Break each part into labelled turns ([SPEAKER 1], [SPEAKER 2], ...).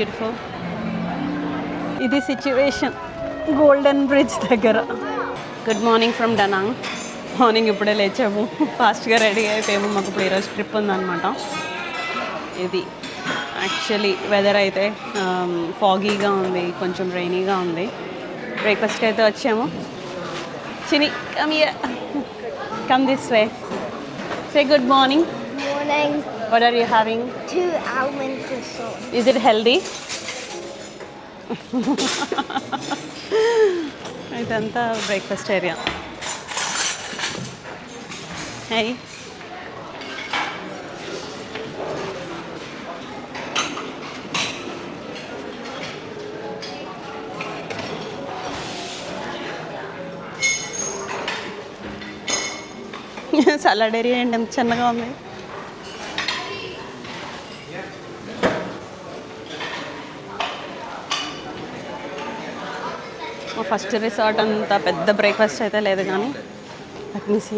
[SPEAKER 1] Beautiful. ఇది situation golden bridge దగ్గర. Good morning from Danang. Morning ఇప్పుడే లేచాము, ఫాస్ట్గా రెడీ అయిపోయాము. మాకు ఇప్పుడు ఈరోజు ట్రిప్ ఉందన్నమాట. ఇది యాక్చువల్లీ వెదర్ అయితే ఫాగీగా ఉంది, కొంచెం రైనీగా ఉంది. బ్రేక్ఫాస్ట్కి అయితే వచ్చాము. Chini come this way. Say good morning.
[SPEAKER 2] Morning.
[SPEAKER 1] What are you having?
[SPEAKER 2] 2 almond croissants.
[SPEAKER 1] Is it healthy? ఇదంతా breakfast area. High, salad area ఏంటి ఎంత చిన్నగా ఉంది. మా ఫస్ట్ రిసార్ట్ అంత పెద్ద బ్రేక్ఫాస్ట్ అయితే లేదు, కానీ అట్నీసి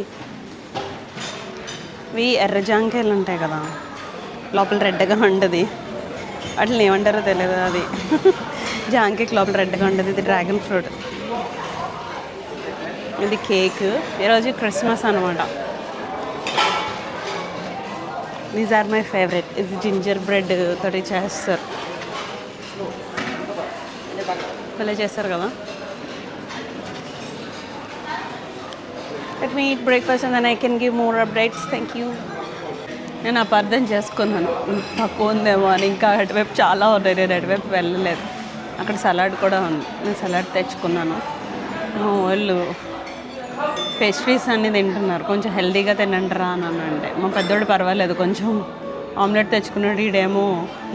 [SPEAKER 1] ఇవి ఎర్ర జాంకాయలు ఉంటాయి కదా, లోపల రెడ్గా ఉంటుంది. వాటిని ఏమంటారో తెలియదు. అది జాంకాయకి లోపల రెడ్గా ఉంటుంది. ఇది డ్రాగన్ ఫ్రూట్. ఇది కేక్. ఈరోజు క్రిస్మస్ అనమాట. These are my favourite. ఇది జింజర్ బ్రెడ్ తోటి చేస్తారు. భలే చేస్తారు కదా. Let me eat breakfast and then I can give more updates. Thank you. నేను అపార్థం చేసుకున్నాను, తక్కువ ఉందేమో అని. ఇంకా అటువైపు చాలా ఉన్నాయి, నేను అటువైపు వెళ్ళలేదు. అక్కడ సలాడ్ కూడా ఉంది, నేను సలాడ్ తెచ్చుకున్నాను. వాళ్ళు పేస్ట్రీస్ అన్నీ తింటున్నారు. కొంచెం హెల్తీగా తినండిరా అని అంటే మా పెద్దోడు పర్వాలేదు, కొంచెం ఆమ్లెట్ తెచ్చుకున్నాడు. ఈడేమో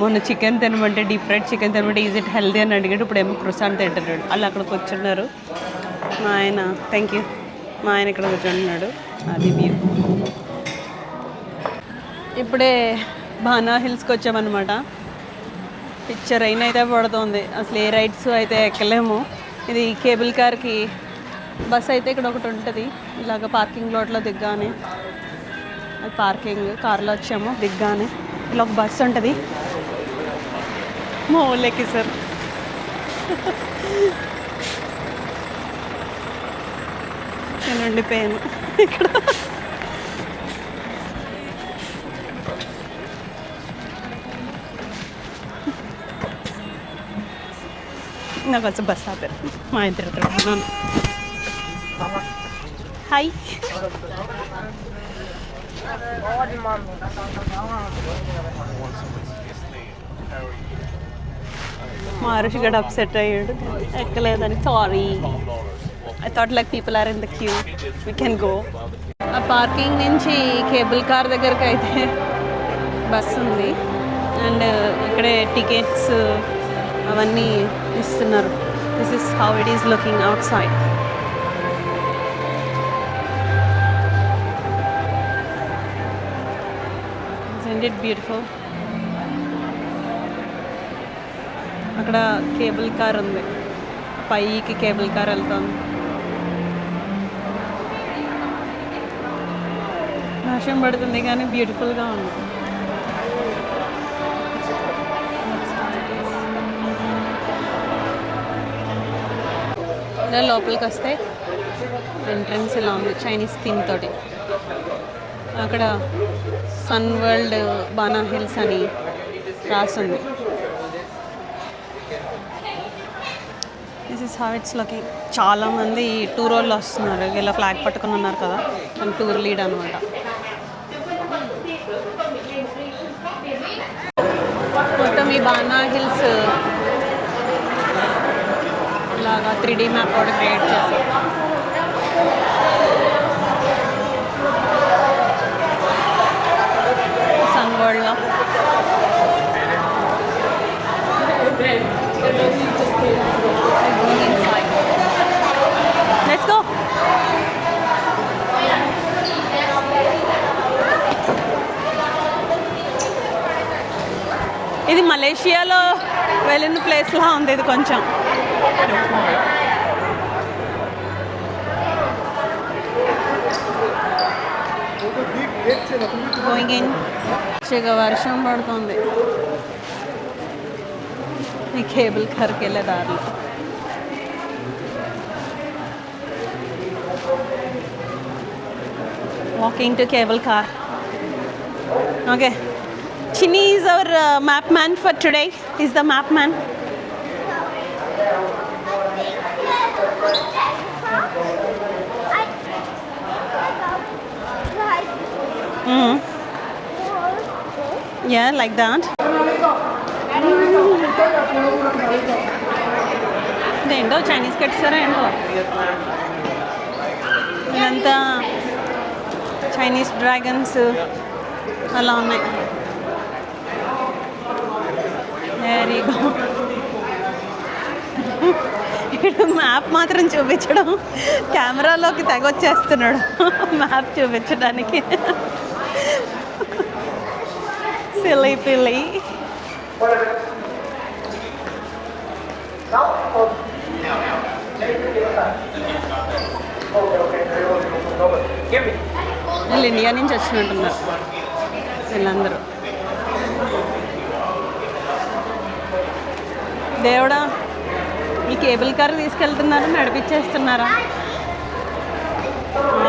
[SPEAKER 1] మొన్న చికెన్ తినమంటే, డీప్ ఫ్రైడ్ చికెన్ తినమంటే ఈజ్ ఇట్ హెల్తీ అని అడిగాడు. ఇప్పుడు ఏమో క్రుసాన్ తింటున్నాడు. వాళ్ళు అక్కడ కూర్చున్నారు. మా ఆయన థ్యాంక్ యూ. మా ఆయన ఇక్కడ కూర్చుంటున్నాడు. అది వ్యూ. ఇప్పుడే బానా హిల్స్కి వచ్చామన్నమాట. పిక్చర్ అయిన అయితే పడుతుంది. అసలు ఏ రైడ్స్ అయితే ఎక్కలేము. ఇది కేబుల్ కార్కి బస్ అయితే ఇక్కడ ఒకటి ఉంటుంది. ఇలాగ పార్కింగ్ లాట్లో దిగ్గానే, అది పార్కింగ్. కార్లో వచ్చాము, దిగ్గానే ఇలా ఒక బస్సు ఉంటుంది. మా ఊళ్ళోకి సార్ నేను ఉండిపోయాను ఇక్కడ. నాకు వచ్చి బస్ ఆపారు. మా ఆయన తిరుగుతున్నాను. హాయ్. మా హరీష్ గడ అప్సెట్ అయ్యాడు, ఎక్కలేదని. Sorry, I thought like people are in the queue, we can go. ఆ పార్కింగ్ నుంచి కేబుల్ కార్ దగ్గరికి అయితే బస్సు ఉంది. అండ్ ఇక్కడే టికెట్స్ అవన్నీ ఇస్తున్నారు. This is how it is looking out side. Isn't it beautiful? అక్కడ కేబుల్ కార్ ఉంది, పైకి కేబుల్ కార్ వెళ్తుంది. వర్షం పడుతుంది కానీ బ్యూటిఫుల్గా ఉంది. ఇలా లోపలికి వస్తే ఎంట్రన్స్ ఇలా ఉంది, చైనీస్ థీమ్ తోటి. అక్కడ సన్ వరల్డ్ బానా హిల్స్ అని రాస్తుంది. This is how it's looking. చాలామంది టూర్ వాళ్ళు వస్తున్నారు. ఇలా ఫ్లాగ్ పట్టుకుని ఉన్నారు కదా, అని టూర్ లీడ్ అనమాట. మొత్తం ఈ బానా హిల్స్ ఇలాగా 3D మ్యాప్ కూడా క్రియేట్ చేశారు. సన్ వరల్డ్లో లెట్స్ గో. ఇది మలేషియాలో వెళ్ళిన ప్లేస్లా ఉంది. ఇది కొంచెం గోయింగ్ ఇన్. వర్షం పడుతుంది. ఈ కేబుల్ కార్కి వెళ్ళే దారిలో. Walking to cable car. Okay. Chinny is our map man for today. He's the map man. Mm. Yeah, like that. ఇదేంటో చైనీస్ కట్సారా ఏంటో ఇదంతా చైనీస్ డ్రాగన్స్ అలా ఉన్నాయి. వెరీగా ఇక్కడ మ్యాప్ మాత్రం చూపించడం కెమెరాలోకి తెగొచ్చేస్తున్నాడు మ్యాప్ చూపించడానికి. సిల్లీ పిల్లీ. వీళ్ళు ఇండియా నుంచి వచ్చినట్టున్నారు వీళ్ళందరూ. దేవుడా, ఈ కేబుల్ కార్ తీసుకెళ్తున్నారు, నడిపించేస్తున్నారా?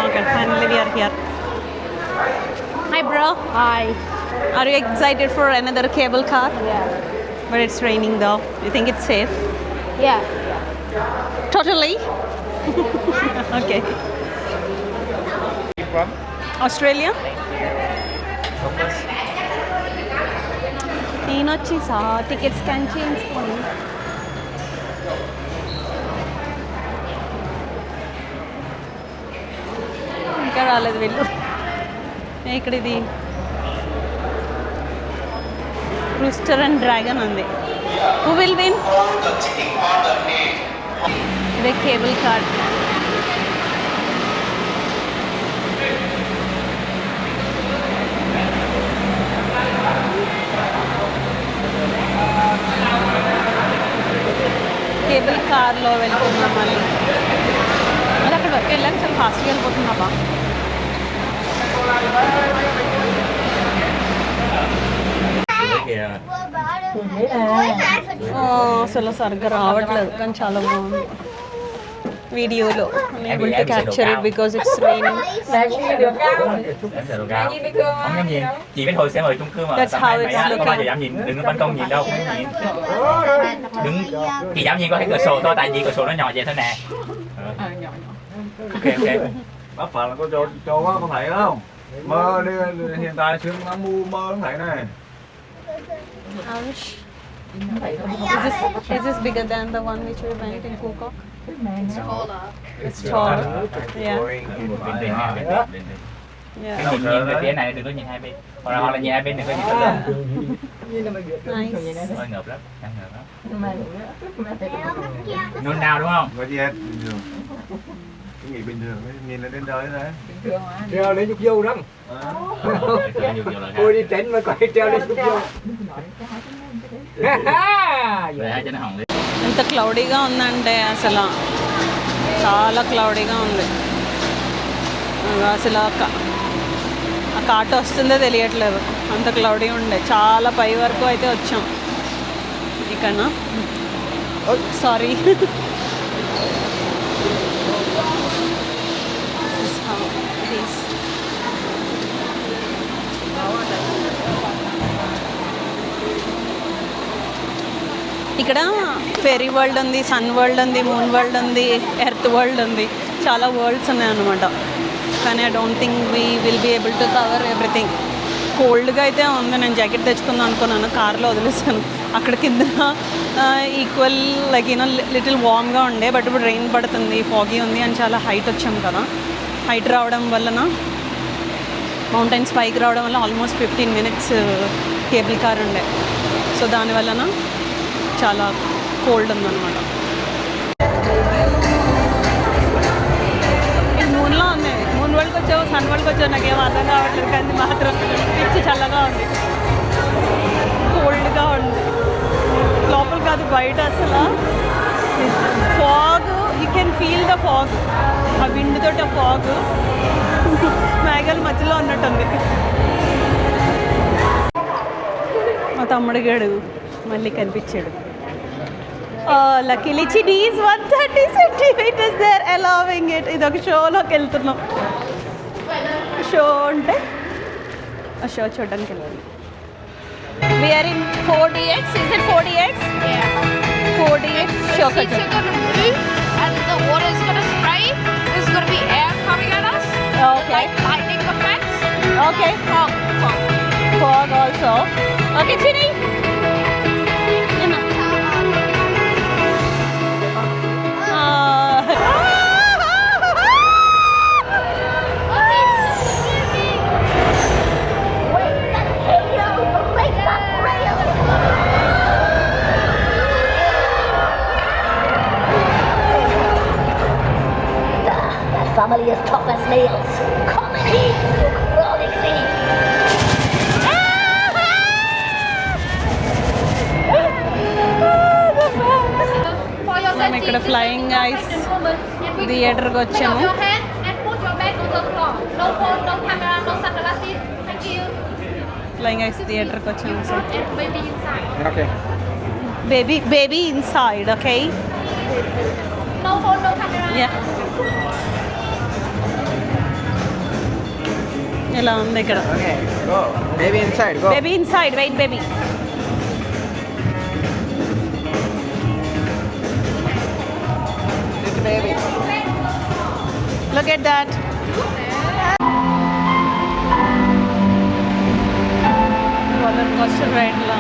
[SPEAKER 1] Okay, finally we are here. Hi bro.
[SPEAKER 2] Hi.
[SPEAKER 1] Are you excited for another cable car?
[SPEAKER 2] Yeah.
[SPEAKER 1] But it's raining though. You think it's safe?
[SPEAKER 2] Yeah.
[SPEAKER 1] Totally? Okay.
[SPEAKER 3] From
[SPEAKER 1] Australia? నేను వచ్చేసా ticket scan చేయించుకోండి. ఇంకా రాలేదు వీళ్ళు. ఇక్కడ ఇది rooster and dragon ఉంది. Who will win? ఇదే కేబుల్ కార్. కేబుల్ కార్లో వెళ్తున్నాం మళ్ళీ. అది అక్కడ వరకు వెళ్ళాక చాలా ఫాస్ట్గా వెళ్ళిపోతున్నావా? అసలు సరిగ్గా రావట్లేదు కానీ చాలా బాగుంది వీడియోలో. Unable to capture it because it's raining.
[SPEAKER 3] Không dám nhìn. Chị với Thôi sẽ mời chung cư mà.
[SPEAKER 1] That's how it's
[SPEAKER 3] Không
[SPEAKER 1] looking.
[SPEAKER 3] bao giờ dám nhìn, đừng có ban công nhìn đâu. Đừng, chị dám nhìn qua cái cửa sổ thôi, tại vì cửa sổ nó nhỏ vậy thôi nè. Ok ok.
[SPEAKER 4] Bác Phật là có cho quá con thấy không? Mơ đi, hiện tại sương nó mưa mơ không thấy này.
[SPEAKER 1] Ouch. Is this bigger than the one which we went in Phuket? It's taller. Yeah.
[SPEAKER 3] Bên đây nè, bên đây.
[SPEAKER 1] Yeah.
[SPEAKER 3] Nhìn về phía này, đừng có nhìn hai bên. Hoặc là nhìn hai bên đừng có nhìn bên lên.
[SPEAKER 1] Nice.
[SPEAKER 3] Hơi ngợp lắm, đang ngợp lắm. Nôn nào đúng không?
[SPEAKER 4] Có gì hết, bình thường. Cái nghĩ bình thường, nhìn là đến đời đấy.
[SPEAKER 5] Treo lên chục vô lắm. Ôi đi tránh mà coi treo lên chục vô.
[SPEAKER 3] Để cho nó hỏng đi.
[SPEAKER 1] ఎంత క్లౌడీగా ఉందంటే అసలు చాలా క్లౌడీగా ఉంది. అసలు ఆ కాట వస్తుందో తెలియట్లేదు, అంత క్లౌడీ ఉండే. చాలా పై వరకు అయితే వచ్చాం ఇక్కడ. సారీ. ఇక్కడ ఫెరీ వరల్డ్ ఉంది, సన్ వరల్డ్ ఉంది, మూన్ వరల్డ్ ఉంది, ఎర్త్ వరల్డ్ ఉంది. చాలా వరల్డ్స్ ఉన్నాయన్నమాట. కానీ I don't think we will be able to cover everything. కోల్డ్గా అయితే ఉంది. నేను జాకెట్ తెచ్చుకుందాం అనుకున్నాను, కార్లో వదిలేసాను. అక్కడ కింద ఈక్వల్ లైక్ యూనో లిటిల్ వామ్గా ఉండే. బట్ ఇప్పుడు రెయిన్ పడుతుంది, ఫాగీ ఉంది అని చాలా హైట్ వచ్చాం కదా. హైట్ రావడం వలన, మౌంటైన్స్ పైకి రావడం వల్ల ఆల్మోస్ట్ 15 minutes కేబుల్ కార్ ఉండే. సో దానివలన చాలా కోల్డ్ ఉందన్నమాట. మూన్లో ఉంది. మూన్ వరల్డ్కి వచ్చావు, సన్ వరల్డ్కి వచ్చావు, నాకేం అర్థం కావట్లేదు. కానీ మాత్రం పిచ్చి చల్లగా ఉంది, కోల్డ్గా ఉంది. లోపల కాదు, బయట అసలు fog. You can feel the fog. ఆ విండ్ తోటి ఆ ఫాగ్ మేఘాల మధ్యలో ఉన్నట్టుంది. మా తమ్ముడు గడు మళ్ళీ కనిపించాడు. Luckily Chini is 130 centimetres there allowing it. ఇది ఒక షోలోకి వెళ్తున్నాం. షో అంటే ఆ షో చూడడానికి వెళ్ళాలి. We are in 4DX. Is it 4DX?
[SPEAKER 2] Yeah.
[SPEAKER 1] 4DX show
[SPEAKER 2] The seats are gonna move and the water is gonna spray. There's gonna be air coming at us.
[SPEAKER 1] Okay.
[SPEAKER 2] Like lightning effects.
[SPEAKER 1] Okay.
[SPEAKER 2] Fog.
[SPEAKER 1] Fog also. Okay, Chini.
[SPEAKER 6] Family as tough as nails. Come and eat chronically.
[SPEAKER 2] For your
[SPEAKER 1] మేము ఇక్కడ flying ice థియేటర్కి వచ్చాము.
[SPEAKER 2] your hand and put your bag on the floor. No phone, no camera, no sunglasses. Thank you.
[SPEAKER 1] Flying ice థియేటర్కి వచ్చాము. So
[SPEAKER 2] And baby inside.
[SPEAKER 5] Okay.
[SPEAKER 1] Baby inside. Okay.
[SPEAKER 2] No phone, no camera.
[SPEAKER 1] Yeah. ఎలా ఉంది ఇక్కడ?
[SPEAKER 5] Okay. Go. Baby inside. Go.
[SPEAKER 1] బేబీ ఇన్సైడ్. Wait baby.
[SPEAKER 5] It's baby.
[SPEAKER 1] Look at that. roller coaster ride la.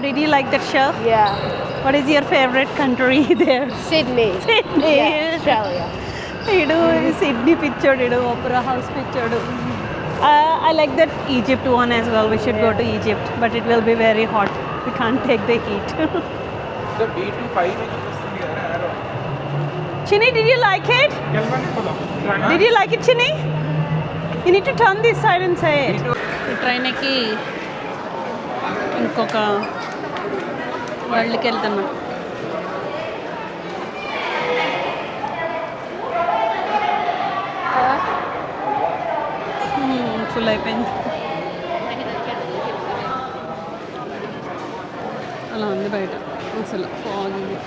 [SPEAKER 1] Did you like that show?
[SPEAKER 2] Yeah.
[SPEAKER 1] What is your favorite country there?
[SPEAKER 2] Sydney.
[SPEAKER 1] Sydney.
[SPEAKER 2] Yeah, Australia.
[SPEAKER 1] Idu Sydney pictured, idu Opera House pictured. I like that Egypt one as well. We should go to Egypt, but it will be very hot. We can't take the heat.
[SPEAKER 5] The B25
[SPEAKER 1] Chini, did you like it? Did you like it, Chini? You need to turn this side and say it. Train ki ఇంకొక వరల్డ్కి వెళ్తున్నాం. Full అయిపోయింది. అలా ఉంది బయట అసలు fog ఇది.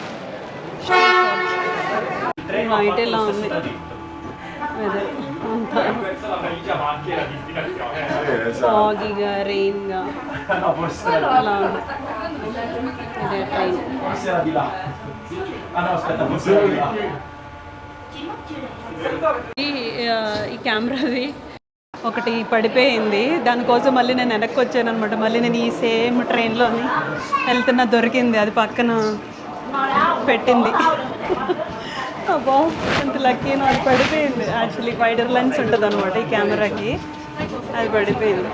[SPEAKER 1] Night ఎలా ఉంది వెదర్ అంతా ఫాగీగా రెయిన్గా అలా ఉంది. ఇదే ట్రైన్. ఈ కెమెరాది ఒకటి పడిపోయింది. దానికోసం మళ్ళీ నేను వెనక్కి వచ్చాను అనమాట. మళ్ళీ నేను ఈ సేమ్ ట్రైన్లోని వెళ్తున్నా దొరికింది. అది పక్కన పెట్టింది. అబ్బా అంత లక్కీనో అది పడిపోయింది. యాక్చువల్లీ వైడర్ లెన్స్ ఉంటుంది అనమాట ఈ కెమెరాకి. అది పడిపోయింది.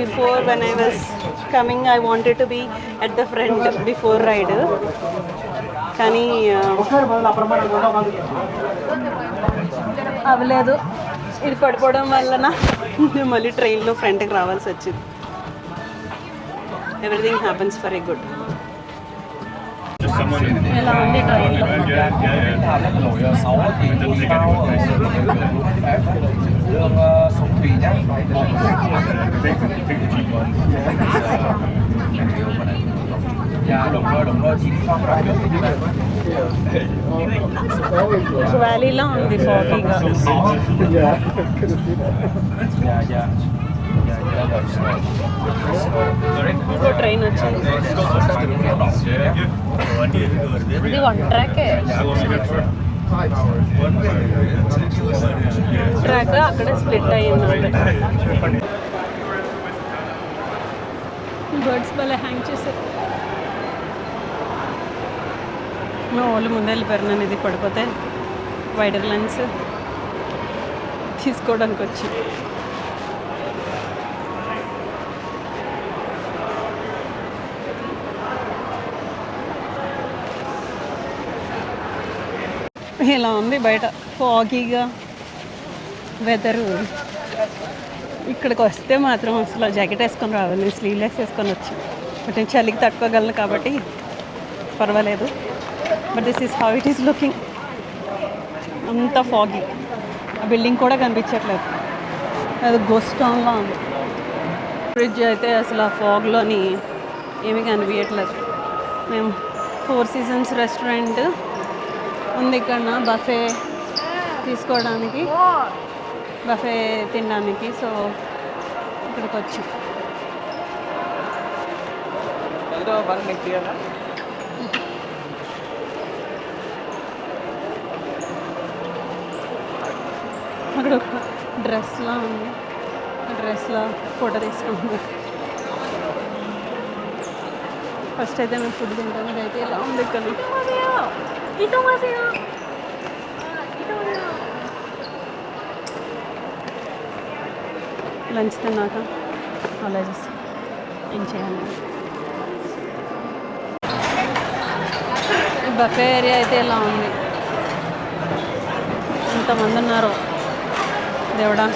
[SPEAKER 1] Before when I was coming I wanted to be at the front before ride, కానీ అవ్వలేదు. ఇది పడిపోవడం వలన మళ్ళీ ట్రైన్లో ఫ్రంట్కి రావాల్సి వచ్చింది. Everything happens for a good. ఎలా ఉంది ట్రైన్లో? వ్యాలీలో ఉంది ఫాగీగా. ఇంకో ట్రైన్ వచ్చింది.
[SPEAKER 2] ఇది 1 ట్రాకే.
[SPEAKER 1] ట్రాక్ అక్కడే స్ప్లిట్ అయ్యింది. బర్డ్స్ భలే హ్యాంగ్ చేశారు. మా వాళ్ళు ముందే వెళ్ళిపోయారు. నన్ను ఇది పడిపోతే వైడర్ లెన్స్ తీసుకోవడానికి వచ్చి. ఇలా ఉంది బయట ఫాగీగా వెదరు. ఇక్కడికి వస్తే మాత్రం అసలు జాకెట్ వేసుకొని రావాలి. నేను స్లీవ్లెస్ వేసుకొని వచ్చి, బట్ నేను చలికి తట్టుకోగలను కాబట్టి పర్వాలేదు. But this is how it is looking. అంత ఫాగీ. ఆ బిల్డింగ్ కూడా కనిపించట్లేదు, అది గోస్ట్ టౌన్లో ఉంది. ఫ్రిడ్జ్ అయితే అసలు ఆ ఫాగ్లోని ఏమీ కనిపించట్లేదు. మేము 4 Seasons రెస్టారెంట్ ఉంది ఇక్కడ, బఫే తీసుకోవడానికి, బఫే తినడానికి. సో ఇక్కడికి వచ్చాం. అక్కడ ఒక డ్రెస్లా ఉంది, డ్రెస్లా ఫోటో తీసుకుంటున్నాం. ఫస్ట్ అయితే మేము ఫుడ్ తింటాం. ఇదైతే ఇలా ఉంది ఇక్కడ. లంచ్ తిన్నాక ఆలోచిస్తాం ఏం చేయాలి. బఫే ఏరియా అయితే ఇలా ఉంది. ఎంతమంది ఉన్నారు దేవుడా.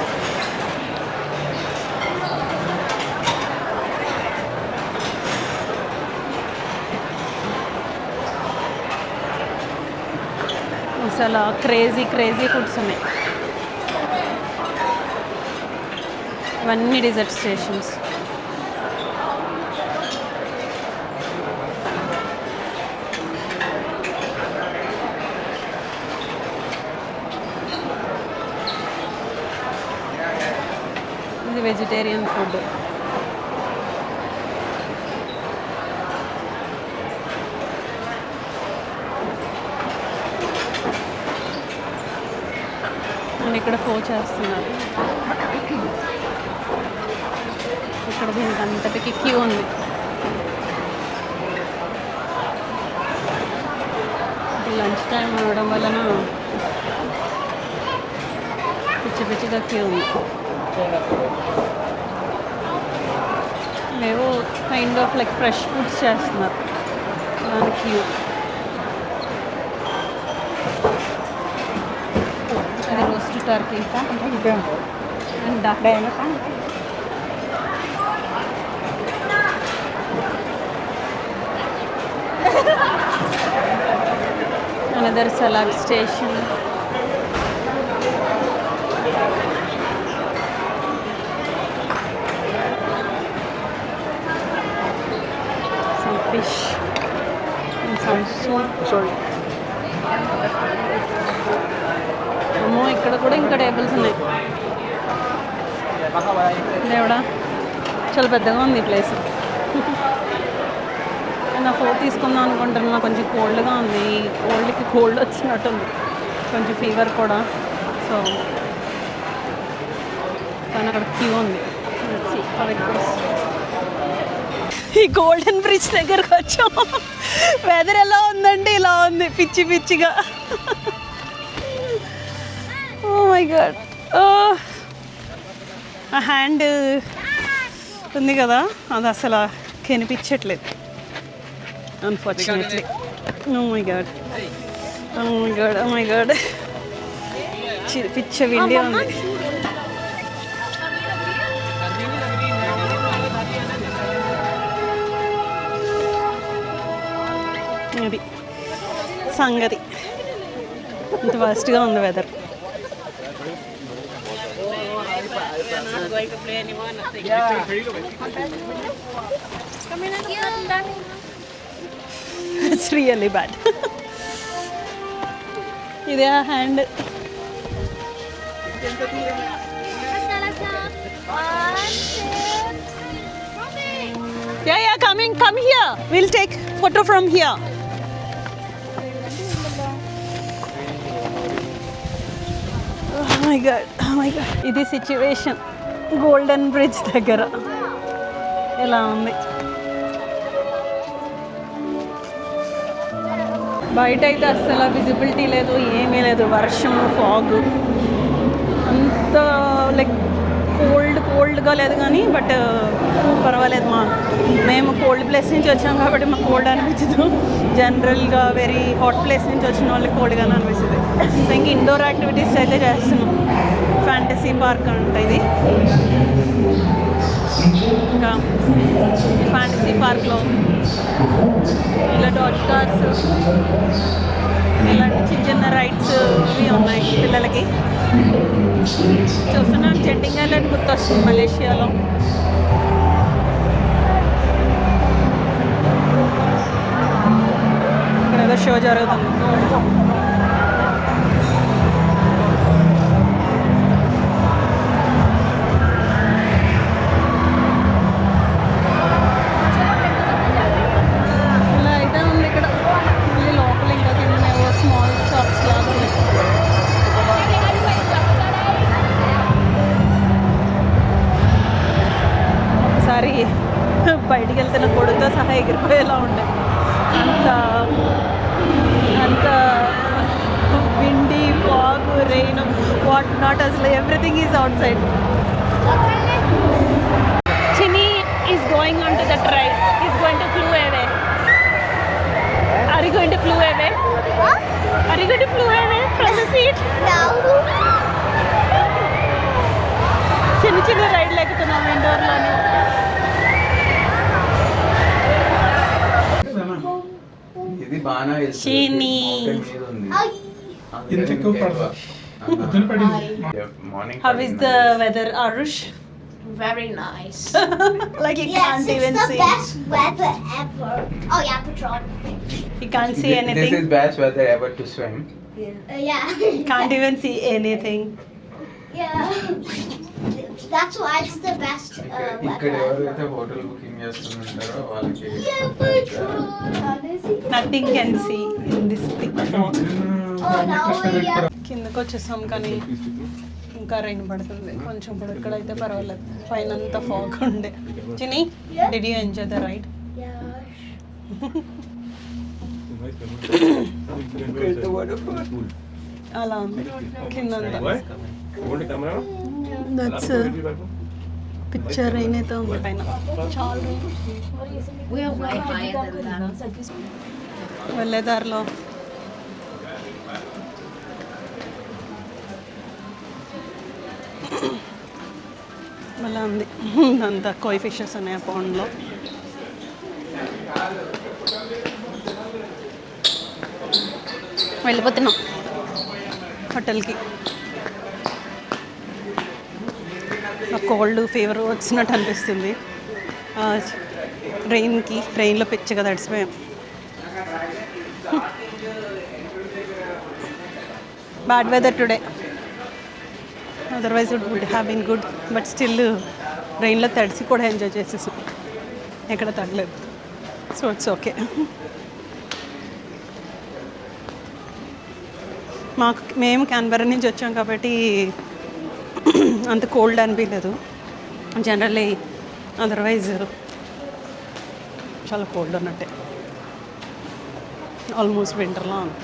[SPEAKER 1] అసలు క్రేజీ ఫుడ్స్ ఉన్నాయి. ఇవన్నీ డిజర్ట్ స్టేషన్స్. ఇది వెజిటేరియన్ ఫుడ్. అండ్ ఇక్కడ ఫో చేస్తున్నారు. ఇక్కడ దీనికి అంతటికి క్యూ ఉంది. లంచ్ టైం అవడం వలన పిచ్చిగా క్యూ ఉంది. ఏవో kind of like fresh foods చేస్తున్నారు, దాని క్యూ. అది roast turkey and duck. Another salad station. Some fish and some soup.
[SPEAKER 5] Sorry.
[SPEAKER 1] అమ్మో, ఇక్కడ కూడా ఇంకా టేబుల్స్ ఉన్నాయి. దేవుడా, చాలా పెద్దగా ఉంది ఈ ప్లేస్. నా ఫోన్ తీసుకుందాం అనుకుంటున్నా. కొంచెం కోల్డ్గా ఉంది. కోల్డ్కి కోల్డ్ వచ్చినట్టుంది, కొంచెం ఫీవర్ కూడా. సో కానీ అక్కడ క్యూ ఉంది. ఈ గోల్డెన్ బ్రిడ్జ్ దగ్గరకు వచ్చాం. వెదర్ ఎలా ఉందంటే ఇలా ఉంది, పిచ్చిగా. Oh my god. ఆ హ్యాండ్ ఉంది కదా, అది అసలు కనిపించట్లేదు unfortunately. Oh my god, oh my god, oh my god. పిచ్చ విండి ఉంది. అది సంగతి. ఇంత ఫాస్ట్గా ఉంది వెదర్. It's really bad. ఇదే hand. Yeah, come here. We'll take photo from here. Oh my god. ఇది సిచ్యువేషన్ గోల్డెన్ బ్రిడ్జ్ దగ్గర ఎలా ఉంది. బయట అయితే అస్సలు విజిబిలిటీ లేదు, ఏమీ లేదు. వర్షం, ఫాగ్, అంత లైక్ కోల్డ్గా లేదు కానీ బట్ పర్వాలేదు. మేము కోల్డ్ ప్లేస్ నుంచి వచ్చాం కాబట్టి మాకు కోల్డ్ అనిపించదు. జనరల్గా వెరీ హాట్ ప్లేస్ నుంచి వచ్చిన వాళ్ళకి కోల్డ్గానే అనిపిస్తుంది. సో ఇంక ఇండోర్ యాక్టివిటీస్ అయితే చేస్తున్నాం. ఫ్యాంటసీ పార్క్ అంట ఇది. ఇంకా ఫ్యాంటసీ పార్క్లో ఇలా డాట్ కార్స్, ఇలాంటి చిన్న రైడ్స్ ఇవి ఉన్నాయి పిల్లలకి. చూస్తున్నాను జెట్టింగ్ ఐలాండ్ గుర్తొస్తుంది మలేషియాలో. ఇక్కడ ఏదో షో జరుగుతుంది. ఇలా అయితే ఉంది ఇక్కడ. మళ్ళీ లోపల ఇంకా కింద స్మాల్ షాప్స్ లాగా ఉన్నాయి. ఒకసారి బయటికి వెళ్తున్న కొడుతో సహా ఎగిరిపోయేలా ఉండే. అంత విండి, ఫాగ్, రెయిన్, వాట్ నాట్, అసలు everything is out side. Chini is going on to the ride. He's going to flew away. Are you going to flew away?
[SPEAKER 6] What?
[SPEAKER 1] Are you going to flew away from the seat?
[SPEAKER 6] No.
[SPEAKER 1] చిన్న ride లెక్కుతున్నాం ఇండోర్లోనే.
[SPEAKER 5] ఇది బాగా
[SPEAKER 1] చిన్ని.
[SPEAKER 5] Morning.
[SPEAKER 1] How is the weather, Arush?
[SPEAKER 2] Very nice.
[SPEAKER 1] Like you
[SPEAKER 6] Yes,
[SPEAKER 1] can't even
[SPEAKER 6] it's the
[SPEAKER 1] see.
[SPEAKER 6] best weather ever. Oh yeah, Patron.
[SPEAKER 1] You can't see
[SPEAKER 5] This
[SPEAKER 1] anything.
[SPEAKER 5] is best weather ever to swim.
[SPEAKER 6] Yeah.
[SPEAKER 1] Can't even see anything.
[SPEAKER 6] Yeah. That's why it's the best
[SPEAKER 5] ఇక్కడ
[SPEAKER 6] weather.
[SPEAKER 5] ఎవరైతే hotel booking చేస్తుంటారో వాళ్ళకి
[SPEAKER 6] Yeah, Patron.
[SPEAKER 1] Nothing can see in this thick fog.
[SPEAKER 6] Oh no, yeah.
[SPEAKER 1] కిందకు వచ్చేసాం కానీ ఇంకా rain పడుతుంది కొంచెం. ఇప్పుడు ఇక్కడైతే పర్వాలేదు, పైన అంతా ఫాగ్ ఉండే. Chini, did you enjoy the ride?
[SPEAKER 6] Yeah.
[SPEAKER 1] అలా ఉంది కింద. దట్స్ పిక్చర్ రైన్ అయితే ఉంది పైన.
[SPEAKER 2] We are way higher than that.
[SPEAKER 1] వెళ్ళేదారిలో మళ్ళీ ఉంది అంతా కోయి ఫిషెస్ ఉన్నాయి ఆ పౌండ్లో. వెళ్ళిపోతున్నాం హోటల్కి. కోల్డ్ ఫీవర్ వచ్చినట్టు అనిపిస్తుంది ట్రైన్లో పిచ్చిగా తడిసిపోయాం. Bad weather today, otherwise it would have been good. But still ట్రైన్లో తడిసి కూడా ఎంజాయ్ చేసేసాం, ఎక్కడ తగ్గలేదు. So it's okay. మేము క్యాన్బెరా నుంచి వచ్చాం కాబట్టి అంత కోల్డ్ అనిపించలేదు. జనరల్లీ అదర్వైజ్ చాలా కోల్డ్ ఉన్నట్టే, ఆల్మోస్ట్ వింటర్లా ఉంది.